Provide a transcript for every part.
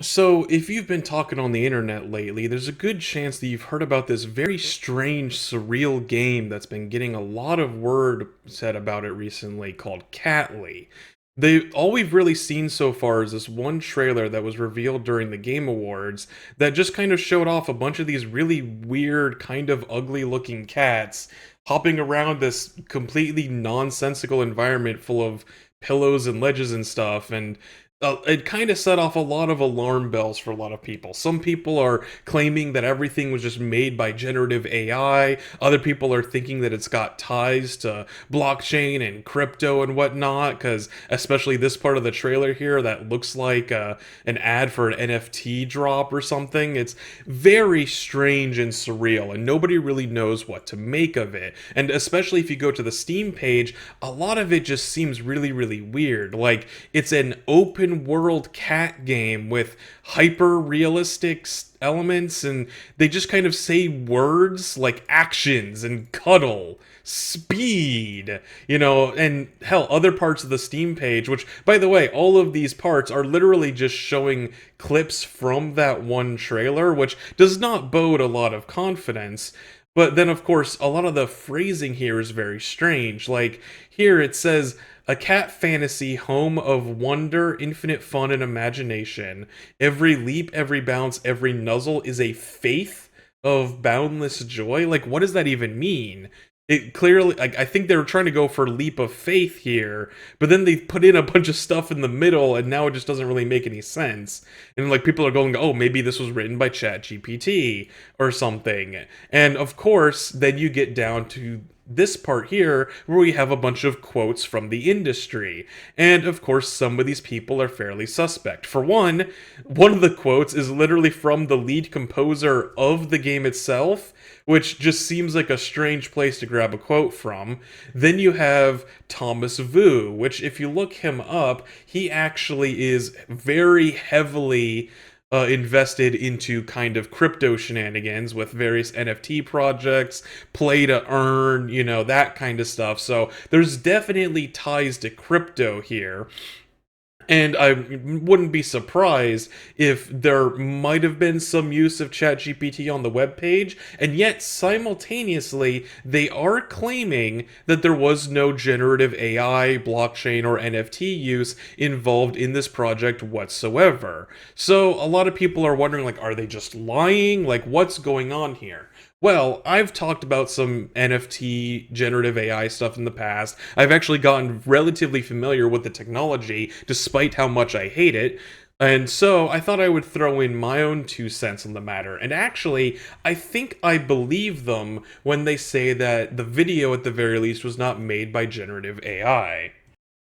So, if you've been talking on the internet lately, there's a good chance that you've heard about this very strange, surreal game that's been getting a lot of word said about it recently called Catly. All we've really seen so far is this one trailer that was revealed during the Game Awards that just kind of showed off a bunch of these really weird, kind of ugly looking cats hopping around this completely nonsensical environment full of pillows and ledges and stuff. And it kind of set off a lot of alarm bells for a lot of people. Some people are claiming that everything was just made by generative AI. Other people are thinking that it's got ties to blockchain and crypto and whatnot, because especially this part of the trailer here that looks like an ad for an NFT drop or something. It's very strange and surreal, and nobody really knows what to make of it. And especially if you go to the Steam page, a lot of it just seems really, really weird. Like, it's an open world cat game with hyper realistic elements, and they just kind of say words like actions and cuddle, speed, and hell, other parts of the Steam page, which, by the way, all of these parts are literally just showing clips from that one trailer, which does not bode a lot of confidence. But then, of course, a lot of the phrasing here is very strange. Like, here it says, a cat fantasy, home of wonder, infinite fun, and imagination. Every leap, every bounce, every nuzzle is a faith of boundless joy. Like, what does that even mean? It clearly, like, I think they were trying to go for leap of faith here, but then they put in a bunch of stuff in the middle, and now it just doesn't really make any sense. And like, people are going, oh, maybe this was written by ChatGPT or something. And of course, then you get down to this part here where we have a bunch of quotes from the industry. And of course, some of these people are fairly suspect. For one of the quotes is literally from the lead composer of the game itself, which just seems like a strange place to grab a quote from. Then you have Thomas Vu, which, if you look him up, he actually is very heavily invested into kind of crypto shenanigans with various NFT projects, play to earn, that kind of stuff. So there's definitely ties to crypto here. And I wouldn't be surprised if there might have been some use of ChatGPT on the webpage, and yet simultaneously, they are claiming that there was no generative AI, blockchain, or NFT use involved in this project whatsoever. So a lot of people are wondering, like, are they just lying? Like, what's going on here? Well, I've talked about some NFT generative AI stuff in the past. I've actually gotten relatively familiar with the technology, despite how much I hate it. And so I thought I would throw in my own 2 cents on the matter. And actually, I think I believe them when they say that the video, at the very least, was not made by generative AI.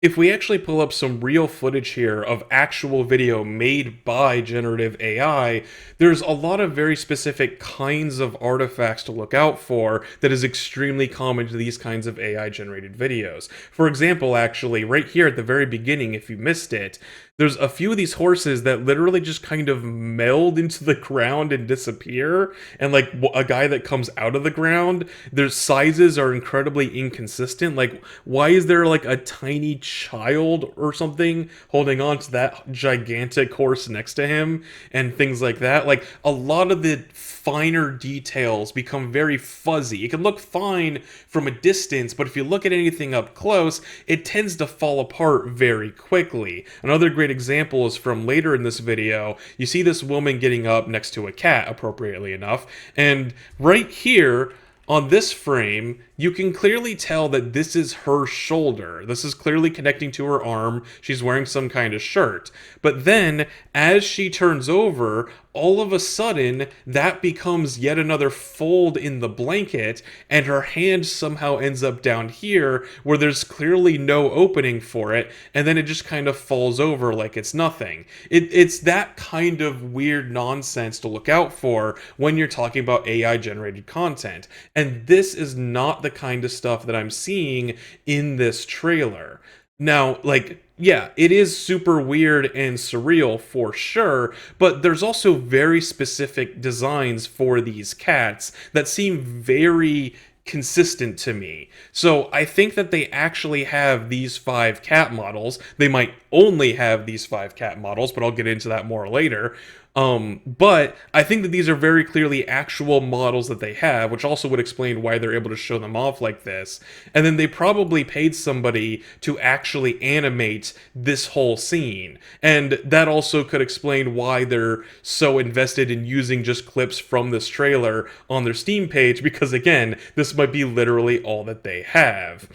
If we actually pull up some real footage here of actual video made by generative AI, there's a lot of very specific kinds of artifacts to look out for that is extremely common to these kinds of AI generated videos. For example, actually, right here at the very beginning, if you missed it, there's a few of these horses that literally just kind of meld into the ground and disappear, and like a guy that comes out of the ground, their sizes are incredibly inconsistent. Like, why is there like a tiny child or something holding on to that gigantic horse next to him, and things like that? Like, a lot of the finer details become very fuzzy. It can look fine from a distance, but if you look at anything up close, it tends to fall apart very quickly. Another great example is from later in this video. You see this woman getting up next to a cat, appropriately enough, and right here on this frame, you can clearly tell that this is her shoulder. This is clearly connecting to her arm. She's wearing some kind of shirt. But then, as she turns over, all of a sudden, that becomes yet another fold in the blanket, and her hand somehow ends up down here, where there's clearly no opening for it, and then it just kind of falls over like it's nothing. It's that kind of weird nonsense to look out for when you're talking about AI-generated content. And this is not the kind of stuff that I'm seeing in this trailer. Now, like, yeah, it is super weird and surreal for sure, but there's also very specific designs for these cats that seem very consistent to me. So I think that they actually have these 5 cat models. They might only have these 5 cat models, but I'll get into that more later. But I think that these are very clearly actual models that they have, which also would explain why they're able to show them off like this. And then they probably paid somebody to actually animate this whole scene. And that also could explain why they're so invested in using just clips from this trailer on their Steam page, because again, this might be literally all that they have.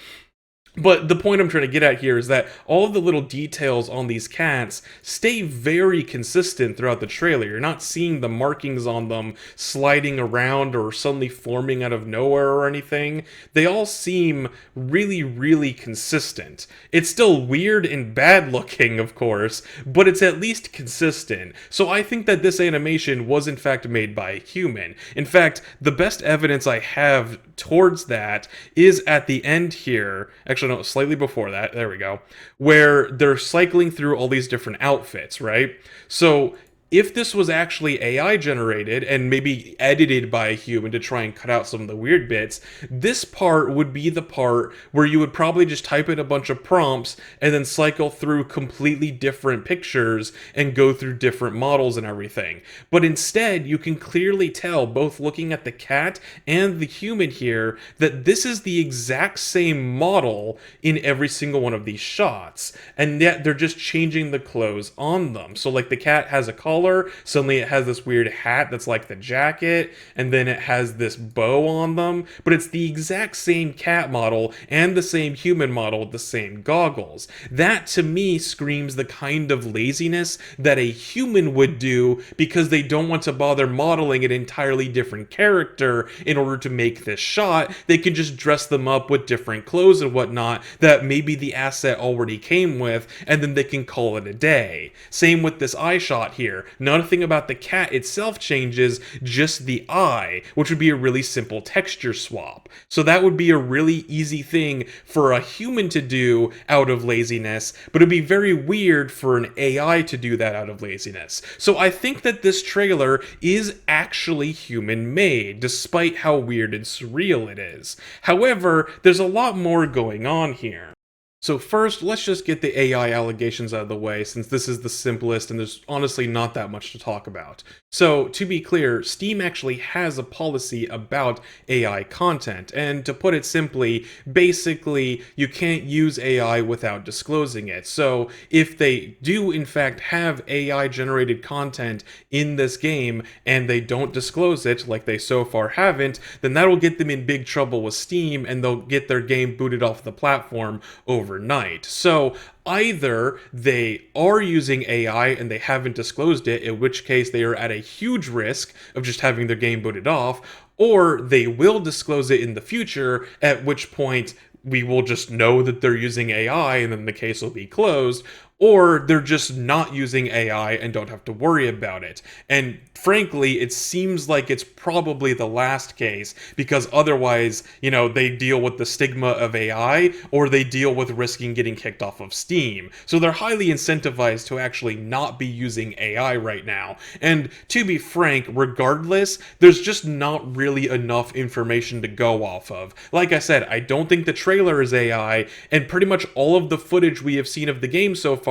But the point I'm trying to get at here is that all of the little details on these cats stay very consistent throughout the trailer. You're not seeing the markings on them sliding around or suddenly forming out of nowhere or anything. They all seem really, really consistent. It's still weird and bad looking, of course, but it's at least consistent. So I think that this animation was in fact made by a human. In fact, the best evidence I have towards that is at the end here. Actually, no, slightly before that, there we go, where they're cycling through all these different outfits, right? So if this was actually AI generated and maybe edited by a human to try and cut out some of the weird bits, this part would be the part where you would probably just type in a bunch of prompts and then cycle through completely different pictures and go through different models and everything. But instead, you can clearly tell, both looking at the cat and the human here, that this is the exact same model in every single one of these shots. And yet they're just changing the clothes on them. So like the cat has a collar, suddenly it has this weird hat that's like the jacket, and then it has this bow on them, but it's the exact same cat model and the same human model with the same goggles. That to me screams the kind of laziness that a human would do because they don't want to bother modeling an entirely different character in order to make this shot. They can just dress them up with different clothes and whatnot that maybe the asset already came with, and then they can call it a day. Same with this eye shot here. Nothing about the cat itself changes, just the eye, which would be a really simple texture swap. So that would be a really easy thing for a human to do out of laziness, but it'd be very weird for an AI to do that out of laziness. So I think that this trailer is actually human-made, despite how weird and surreal it is. However, there's a lot more going on here. So first, let's just get the AI allegations out of the way, since this is the simplest and there's honestly not that much to talk about. So, to be clear, Steam actually has a policy about AI content, and to put it simply, basically, you can't use AI without disclosing it. So, if they do in fact have AI-generated content in this game, and they don't disclose it, like they so far haven't, then that'll get them in big trouble with Steam, and they'll get their game booted off the platform overnight. So either they are using AI and they haven't disclosed it, in which case they are at a huge risk of just having their game booted off, or they will disclose it in the future, at which point we will just know that they're using AI and then the case will be closed, or they're just not using AI and don't have to worry about it. And frankly, it seems like it's probably the last case, because otherwise, they deal with the stigma of AI, or they deal with risking getting kicked off of Steam. So they're highly incentivized to actually not be using AI right now. And to be frank, regardless, there's just not really enough information to go off of. Like I said, I don't think the trailer is AI, and pretty much all of the footage we have seen of the game so far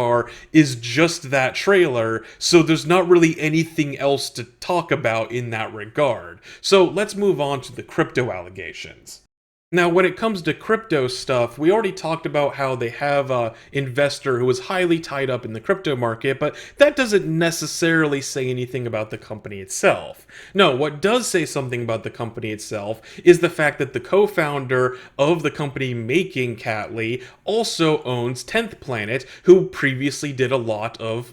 is just that trailer, so there's not really anything else to talk about in that regard. So let's move on to the crypto allegations. Now, when it comes to crypto stuff, we already talked about how they have an investor who is highly tied up in the crypto market, but that doesn't necessarily say anything about the company itself. No, what does say something about the company itself is the fact that the co-founder of the company making Catly also owns 10th Planet, who previously did a lot of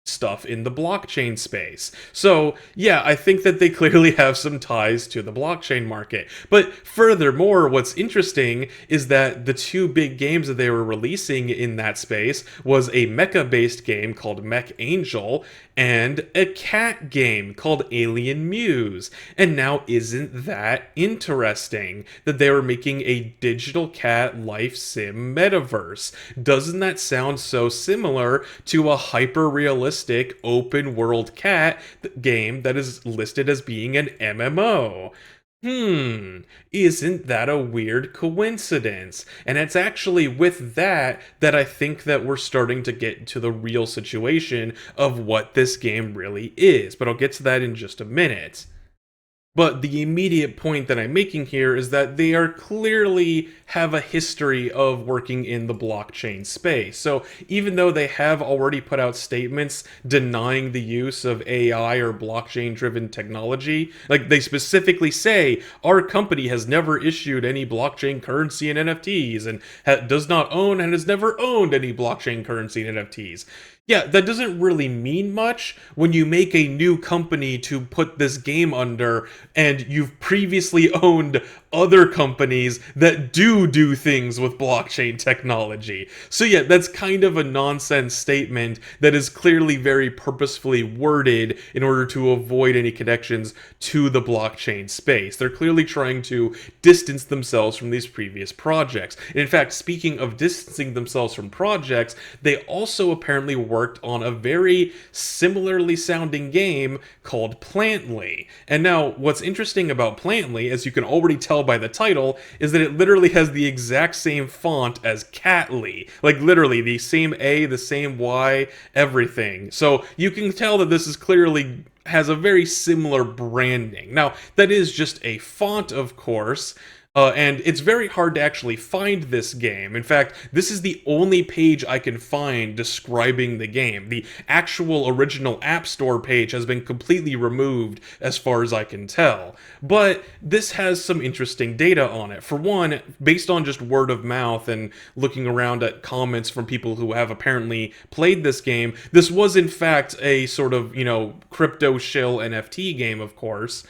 stuff in the blockchain space. So yeah, I think that they clearly have some ties to the blockchain market. But furthermore, what's interesting is that the two big games that they were releasing in that space was a mecha-based game called Mech Angel and a cat game called Alien Muse. And now isn't that interesting that they were making a digital cat life sim metaverse? Doesn't that sound so similar to a hyper-realistic open world cat game that is listed as being an MMO? Isn't that a weird coincidence? And it's actually with that I think that we're starting to get to the real situation of what this game really is. But I'll get to that in just a minute. But the immediate point that I'm making here is that they are clearly have a history of working in the blockchain space. So even though they have already put out statements denying the use of AI or blockchain driven technology, like they specifically say our company has never issued any blockchain currency and NFTs and does not own and has never owned any blockchain currency and NFTs. Yeah, that doesn't really mean much when you make a new company to put this game under and you've previously owned other companies that do things with blockchain technology. So yeah, that's kind of a nonsense statement that is clearly very purposefully worded in order to avoid any connections to the blockchain space. They're clearly trying to distance themselves from these previous projects. And in fact, speaking of distancing themselves from projects, they also apparently worked on a very similarly sounding game called Plantly. And now, what's interesting about Plantly, as you can already tell by the title, is that it literally has the exact same font as Catly. Like, literally, the same A, the same Y, everything. So you can tell that this is clearly has a very similar branding. Now, that is just a font, of course, and it's very hard to actually find this game. In fact, this is the only page I can find describing the game. The actual original App Store page has been completely removed as far as I can tell. But this has some interesting data on it. For one, based on just word of mouth and looking around at comments from people who have apparently played this game, this was in fact a sort of, crypto shill NFT game, of course.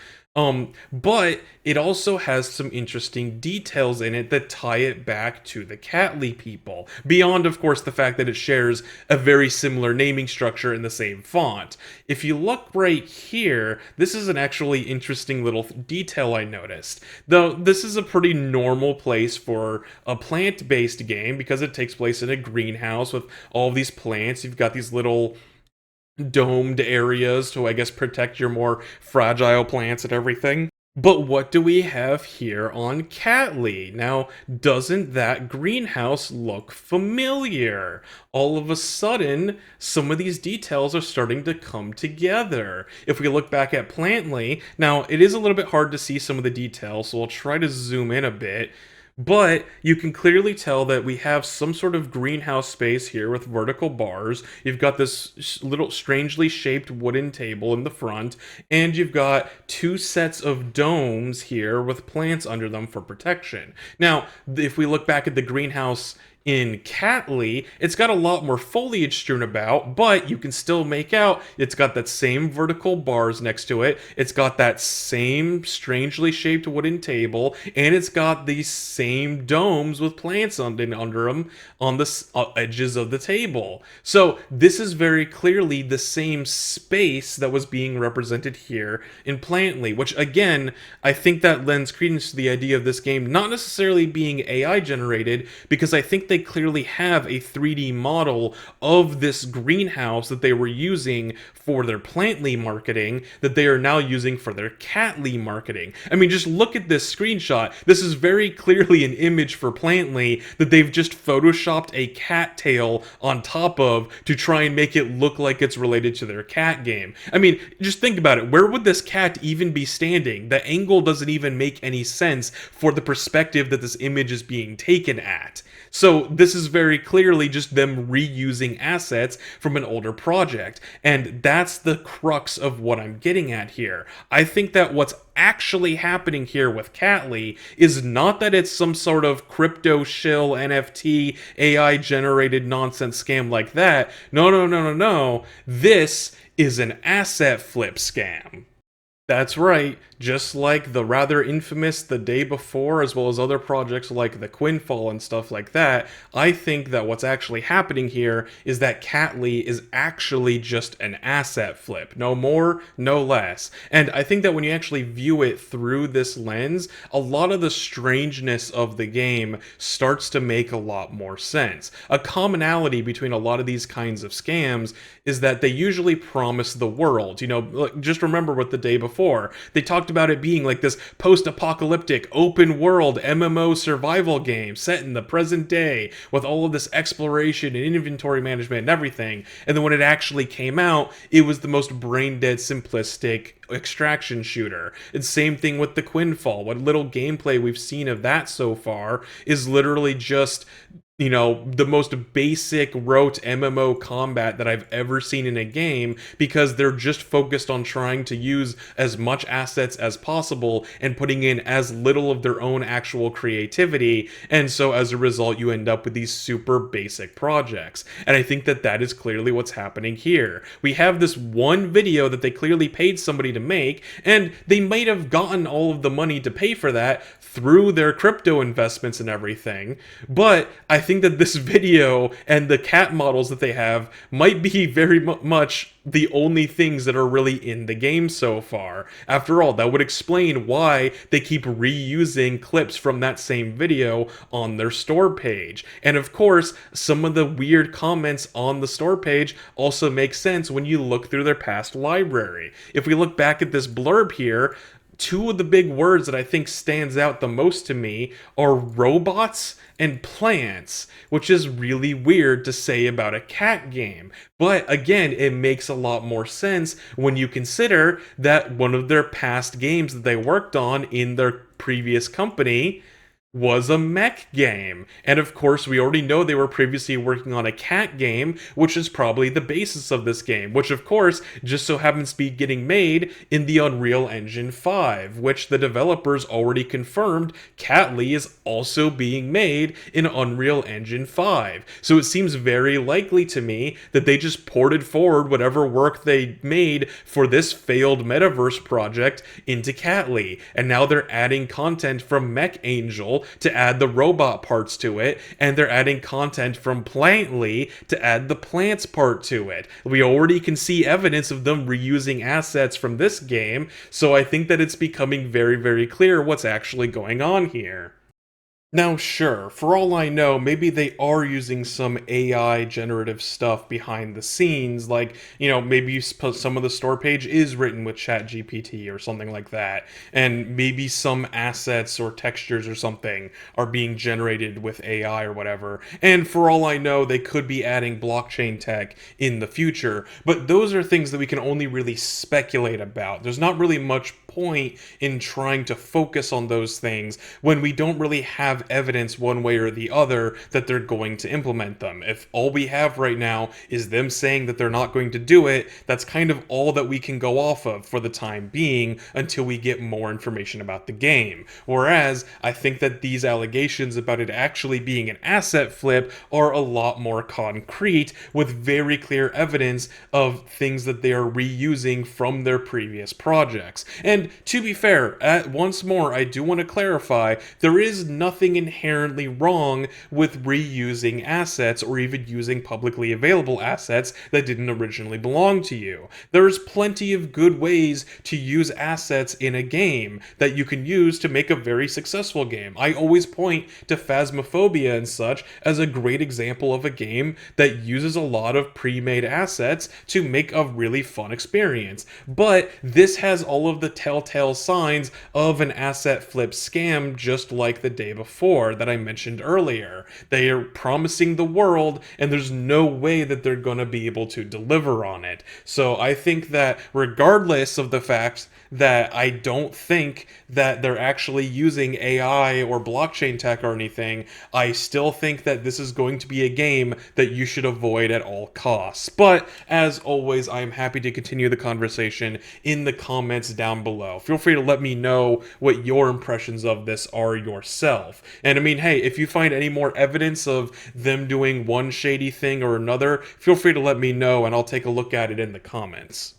But it also has some interesting details in it that tie it back to the Catly people, beyond, of course, the fact that it shares a very similar naming structure in the same font. If you look right here, this is an actually interesting little detail I noticed. Though this is a pretty normal place for a plant-based game because it takes place in a greenhouse with all these plants. You've got these little domed areas to, I guess, protect your more fragile plants and everything. But what do we have here on Catly? Now, doesn't that greenhouse look familiar? All of a sudden, some of these details are starting to come together. If we look back at Plantly, now it is a little bit hard to see some of the details, so I'll try to zoom in a bit. But you can clearly tell that we have some sort of greenhouse space here with vertical bars. You've got this little strangely shaped wooden table in the front, and you've got two sets of domes here with plants under them for protection. Now, if we look back at the greenhouse in Catly, it's got a lot more foliage strewn about, but you can still make out it's got that same vertical bars next to it, it's got that same strangely shaped wooden table, and it's got these same domes with plants under them on the edges of the table. So this is very clearly the same space that was being represented here in Plantly, which again, I think that lends credence to the idea of this game not necessarily being AI generated, because I think they clearly have a 3D model of this greenhouse that they were using for their Plantly marketing that they are now using for their Catly marketing. I mean, just look at this screenshot. This is very clearly an image for Plantly that they've just photoshopped a cat tail on top of to try and make it look like it's related to their cat game. I mean, just think about it. Where would this cat even be standing? The angle doesn't even make any sense for the perspective that this image is being taken at. So this is very clearly just them reusing assets from an older project. And that's the crux of what I'm getting at here. I think that what's actually happening here with Catly is not that it's some sort of crypto shill NFT AI generated nonsense scam like that. No. This is an asset flip scam. That's right, just like the rather infamous The Day Before, as well as other projects like the Quinfall and stuff like that, I think that what's actually happening here is that Catly is actually just an asset flip. No more, no less. And I think that when you actually view it through this lens, a lot of the strangeness of the game starts to make a lot more sense. A commonality between a lot of these kinds of scams is that they usually promise the world. Just remember what The Day Before before. They talked about it being like this post-apocalyptic, open-world MMO survival game set in the present day with all of this exploration and inventory management and everything. And then when it actually came out, it was the most brain-dead, simplistic extraction shooter. And same thing with the Quinfall. What little gameplay we've seen of that so far is literally just the most basic rote MMO combat that I've ever seen in a game, because they're just focused on trying to use as much assets as possible and putting in as little of their own actual creativity. And so as a result, you end up with these super basic projects. And I think that that is clearly what's happening here. We have this one video that they clearly paid somebody to make, and they might have gotten all of the money to pay for that through their crypto investments and everything. But I think that this video and the cat models that they have might be very much the only things that are really in the game so far. After all, that would explain why they keep reusing clips from that same video on their store page. And of course, some of the weird comments on the store page also make sense when you look through their past library. If we look back at this blurb here, two of the big words that I think stands out the most to me are robots and plants, which is really weird to say about a cat game. But again, it makes a lot more sense when you consider that one of their past games that they worked on in their previous company was a mech game. And of course, we already know they were previously working on a cat game, which is probably the basis of this game, which of course just so happens to be getting made in the Unreal Engine 5, which the developers already confirmed Catly is also being made in Unreal Engine 5. So it seems very likely to me that they just ported forward whatever work they made for this failed metaverse project into Catly, and now they're adding content from Mech Angel to add the robot parts to it, and they're adding content from Plantly to add the plants part to it. We already can see evidence of them reusing assets from this game, so I think that it's becoming very, very clear what's actually going on here. Now, sure, for all I know, maybe they are using some AI generative stuff behind the scenes, like, maybe some of the store page is written with ChatGPT or something like that, and maybe some assets or textures or something are being generated with AI or whatever, and for all I know, they could be adding blockchain tech in the future, but those are things that we can only really speculate about. There's not really much point in trying to focus on those things when we don't really have evidence one way or the other that they're going to implement them. If all we have right now is them saying that they're not going to do it, that's kind of all that we can go off of for the time being until we get more information about the game. Whereas, I think that these allegations about it actually being an asset flip are a lot more concrete, with very clear evidence of things that they are reusing from their previous projects. And to be fair, once more, I do want to clarify, there is nothing inherently wrong with reusing assets or even using publicly available assets that didn't originally belong to you. There's plenty of good ways to use assets in a game that you can use to make a very successful game. I always point to Phasmophobia and such as a great example of a game that uses a lot of pre-made assets to make a really fun experience. But this has all of the telltale signs of an asset flip scam, just like the day before that I mentioned earlier. They are promising the world, and there's no way that they're going to be able to deliver on it. So I think that regardless of the fact that I don't think that they're actually using AI or blockchain tech or anything, I still think that this is going to be a game that you should avoid at all costs. But as always, I am happy to continue the conversation in the comments down below. Feel free to let me know what your impressions of this are yourself. And I mean, hey, if you find any more evidence of them doing one shady thing or another, feel free to let me know and I'll take a look at it in the comments.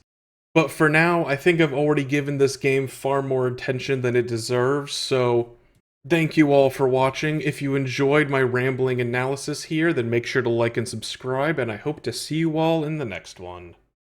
But for now, I think I've already given this game far more attention than it deserves, so thank you all for watching. If you enjoyed my rambling analysis here, then make sure to like and subscribe, and I hope to see you all in the next one.